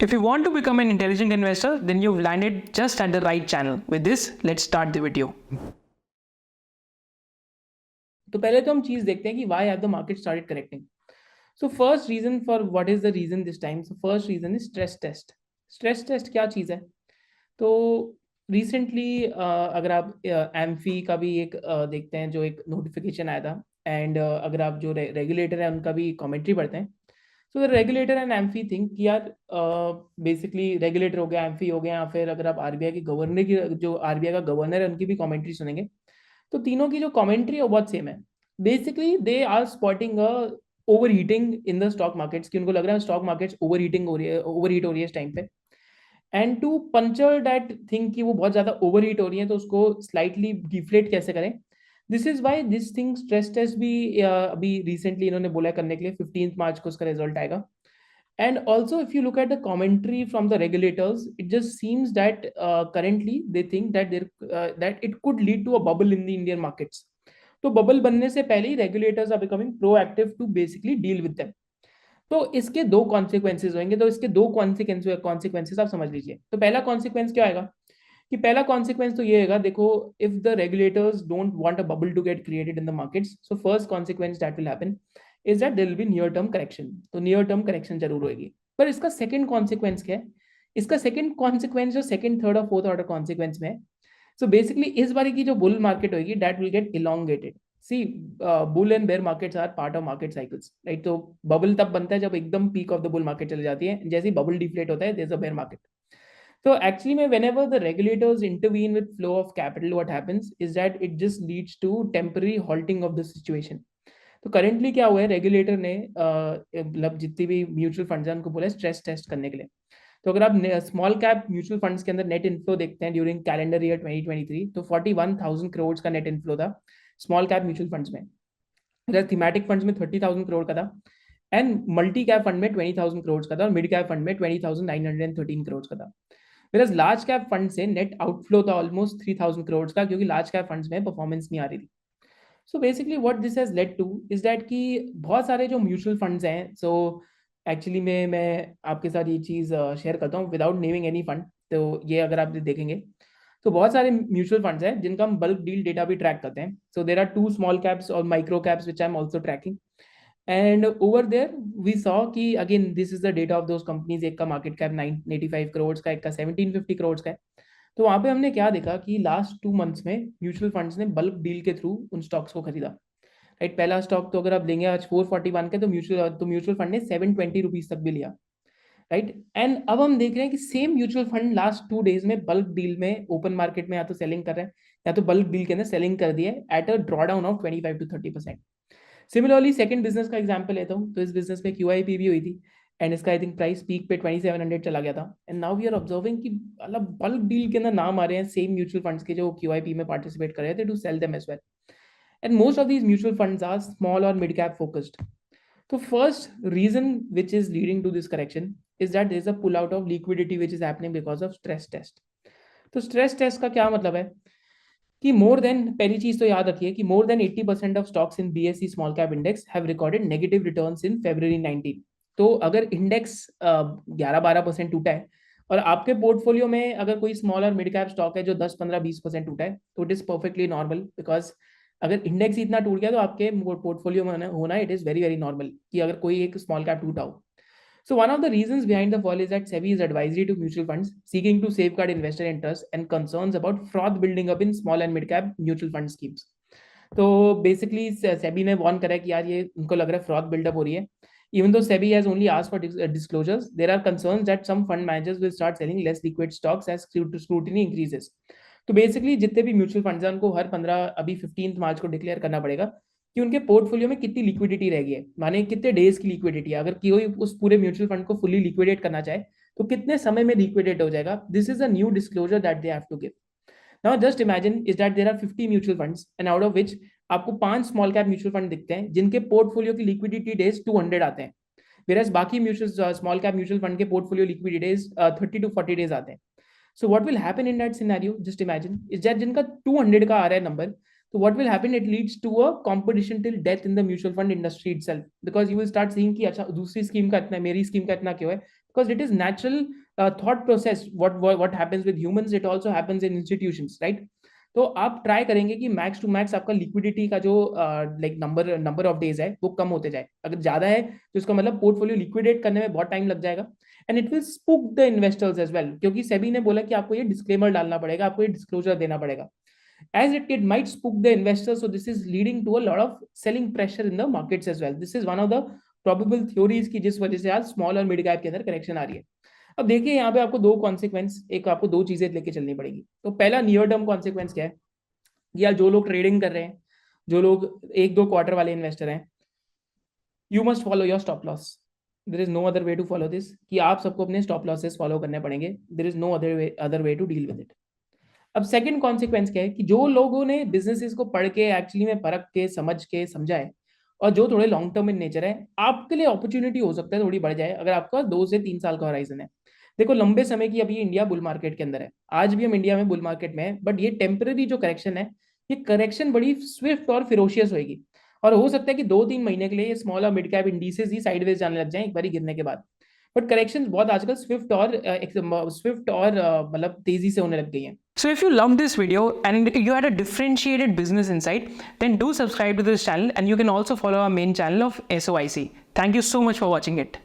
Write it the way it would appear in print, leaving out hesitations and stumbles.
If you want to become an intelligent investor, then you've landed just at the right channel. With this, let's start the video. तो पहले तो हम चीज देखते हैं कि why have the market started correcting. So first reason for what is the reason this time. So first reason is stress test. Stress test क्या चीज है? तो रिसेंटली अगर आप एम्फी का भी एक देखते हैं जो एक नोटिफिकेशन आया था एंड अगर आप जो रेगुलेटर है उनका भी कमेंट्री पढ़ते हैं. So the regulator and amphi think कि यार बेसिकली रेगुलेटर हो गया, एम्फी हो गया, या फिर अगर आप आरबीआई की गवर्नर की जो आरबीआई का गवर्नर है उनकी भी कमेंट्री सुनेंगे तो तीनों की जो कमेंट्री है वो बहुत सेम है. Basically they are spotting over heating in the stock markets कि उनको लग रहा है स्टॉक मार्केट्स ओवर हीटिंग हो रही है, ओवर हीट हो रही है इस टाइम पे. And to puncture that thing कि वो बहुत ज्यादा ओवर हीट हो रही है तो उसको स्लाइटली डिफ्लेट कैसे करें. This is why this thing stress test भी अभी रिसेंटली इन्होंने बोला करने के लिए 15 मार्च को उसका रिजल्ट आएगा. And also, if you look at the commentary from the regulators, it just seems that currently they think that that it could lead to a bubble in the Indian markets. तो bubble बनने से पहले ही regulators are becoming proactive to basically deal with them. तो इसके दो consequences होंगे. तो इसके दो कॉन्सिक्वेंसेज आप समझ लीजिए. तो पहला कॉन्सिक्वेंस क्या आएगा कि पहला कॉन्सिक्वेंस तो ये होगा, देखो, if the regulators don't want a bubble to get created in the markets, so first consequence that will happen is that there will be near term correction. तो नियर टर्म करेक्शन जरूर होगी. पर इसका second consequence क्या है? इसका second consequence जो second, third और फोर्थ ऑर्डर कॉन्सिक्वेंस में है. सो बेसिकली इस बार की जो बुल मार्केट होगी that will get elongated. See, bull and bear markets are part of market cycles, right. तो बबल तब बनता है जब एकदम peak of the bull market चली जाती है. जैसे ही बबल डिफ्लेट होता है there is a bear market. So actually, whenever the regulators intervene with flow of capital, what happens is that it just leads to temporary halting of the situation. तो currently क्या हुआ है, regulator ने मतलब जितनी भी म्यूचुअल फंड्स हैं उनको बोला स्ट्रेस टेस्ट करने के लिए. तो अगर आप स्मॉल कैप म्यूचुअल फंड्स के अंदर नेट इनफ्लो देखते हैं ड्यूरिंग कैलेंडर ईयर 2023, तो 41,000 करोड़ का नेट इनफ्लो था स्मॉल कैप म्यूचुअल फंड्स में. थीमेटिक फंड्स में 30,000 करोड़ का था एंड मल्टी कैप फंड में 20,000 करोड़ का था और मिड कैप फंड में 20,913 करोड़ का था. Whereas लार्ज कैप फंड से नेट आउटफ्लो था ऑलमोस्ट 3,000 करोड़ का, क्योंकि लार्ज कैप फंड्स में परफॉर्मेंस नहीं आ रही थी. So basically what this has led two is that कि बहुत सारे जो म्यूचुअल फंड्स हैं, सो एक्चुअली में मैं आपके साथ ये चीज़ शेयर करता हूँ विदाउट नेमिंग एनी फंड. तो ये अगर आप देखेंगे तो बहुत सारे म्यूचुअल फंड्स हैं जिनका हम बल्क डील डेटा भी ट्रैक करते हैं. So there are 2 small caps और micro caps which I am also tracking. And over there we saw कि again this is the data of those companies. एक का मार्केट कैप 985 करोड़ का, एक का 1750 करोड़ का है. तो वहां पे हमने क्या देखा कि लास्ट 2 मंथ्स में म्यूचुअल फंड्स ने बल्क डील के थ्रू उन स्टॉक्स को खरीदा, राइट. पहला स्टॉक तो अगर आप लेंगे आज 441 के, तो म्यूचुअल फंड ने 720 रुपीज तक भी लिया, राइट. एंड अब हम देख रहे हैं कि same mutual fund last 2 days में बल्क डील में ओपन मार्केट में या तो सेलिंग कर रहे हैं या तो बल्क डील के अंदर सेलिंग कर दिए at a drawdown of 25 to 30%. Similarly second business का एग्जांपल लेता हूँ. तो इस बिजनेस में QIP भी हुई थी एंड इसका आई थिंक प्राइस पीक पे 2700 चला गया था. And now we are observing कि मतलब बल्क डील के अंदर नाम आ रहे हैं सेम म्यूचुअल फंड्स के जो QIP में पार्टिसिपेट कर रहे थे to sell them as well. And most of these mutual funds are small और मिड कैप फोकस्ड. तो first reason which is leading to this correction is that there is a pull out of liquidity which is happening because of stress test. तो stress test का क्या मतलब है कि more than, पहली चीज तो याद रखिए कि more than 80% of stocks in BSE small cap index have recorded negative returns in February 19. तो अगर इंडेक्स 11-12% टूटा है और आपके पोर्टफोलियो में अगर कोई स्मॉल और मिड कैप स्टॉक है जो 10-15-20% टूटा है, तो it is perfectly normal. Because अगर इंडेक्स इतना टूट गया तो आपके पोर्टफोलियो में होना it is very very normal कि अगर कोई एक स्मॉल कैप टूटा हो. So one of the reasons behind the fall is that SEBI is advisory to mutual funds seeking to safeguard investor interests and concerns about fraud building up in small and mid-cap mutual fund schemes. तो basically SEBI ने warn करा है कि यार ये उनको लग रहा है fraud build up हो रही है. Even though SEBI has only asked for disclosures, there are concerns that some fund managers will start selling less liquid stocks as scrutiny increases. तो बेसिकली जितने भी म्यूचुअल फंड्स हैं उनको हर 15 अभी 15 मार्च को डिक्लेयर करना पड़ेगा कि उनके पोर्टफोलियो में कितनी लिक्विडिटी रह गई है, माने कितने डेज की लिक्विडिटी है. अगर कोई उस पूरे म्यूचुअल फंड को फुली लिक्विडेट करना चाहे तो कितने समय में लिक्विडेट हो जाएगा. This is a new disclosure that they have to give. Now just imagine is that there are 50 mutual funds and out of which आपको 5 स्मॉल कैप म्यूचुअल फंड दिखते हैं जिनके पोर्टफोलियो की लिक्विडिटी डेज 200 आते हैं, whereas बाकी mutual small cap mutual fund के portfolio liquidity days 30 to 40 days आते हैं. So what will happen in that scenario? Just imagine is that जिनका 200 का आ रहा है number, so what will happen? It leads to a competition till death in the mutual fund industry itself, because you will start seeing कि अच्छा दूसरी scheme का इतना, मेरी स्कीम का इतना क्यों है, because it is natural thought process. What happens with humans, it also happens in institutions, right? तो आप ट्राई करेंगे कि मैक्स टू मैक्स आपका लिक्विडिटी का जो लाइक नंबर ऑफ डेज है वो कम होते जाए. अगर ज्यादा है तो इसका मतलब पोर्टफोलियो लिक्विडेट करने में बहुत टाइम लग जाएगा, and it will spook the investors as well, क्योंकि सेबी ने बोला कि आपको ये डिस्क्लेमर डालना पड़ेगा, आपको ये डिस्क्लोजर देना पड़ेगा. As it might spook the investors, so this is leading to a lot of selling pressure in the markets as well. This is one of the probable theories की जिस वजह से आज स्मॉल और मिड कैप के अंदर correction आ रही है. अब देखिए यहाँ पे आपको दो कॉन्सिक्वेंस, एक आपको दो चीजें लेके चलनी पड़ेगी. तो पहला नियर टर्म कॉन्सिक्वेंस क्या है, या जो लोग ट्रेडिंग कर रहे हैं, जो लोग एक दो क्वार्टर वाले इन्वेस्टर हैं, you must follow your stop loss. There is no other way to follow this, कि आप सबको अपने स्टॉप लॉसेस फॉलो करने पड़ेंगे. There is no other way to deal with it. अब सेकंड कॉन्सिक्वेंस क्या है कि जो लोगों ने बिजनेसेस को पढ़ के एक्चुअली में परख के समझ के समझा है, और जो थोड़े लॉन्ग टर्म इन नेचर है, आपके लिए अपॉर्चुनिटी हो सकता है थोड़ी बढ़ जाए अगर आपका 2 से 3 साल का होराइजन है. देखो लंबे समय की अभी इंडिया बुल मार्केट के अंदर है, आज भी हम इंडिया में बुल मार्केट में है, बट ये टेम्पररी जो करेक्शन है, ये करेक्शन बड़ी स्विफ्ट और फिरोशियस होगी, और हो सकता है कि 2-3 महीने के लिए ये स्मॉल और मिड कैप इंडिसेस ही साइडवेज जाने लग जाए एक बार गिरने के बाद. बट करेक्शन बहुत आजकल स्विफ्ट और मतलब तेजी से होने लग गई हैं. So if you loved this video and you had a differentiated business insight, then do subscribe to this channel, and you can also follow our main channel of SOIC. Thank you so much for watching it.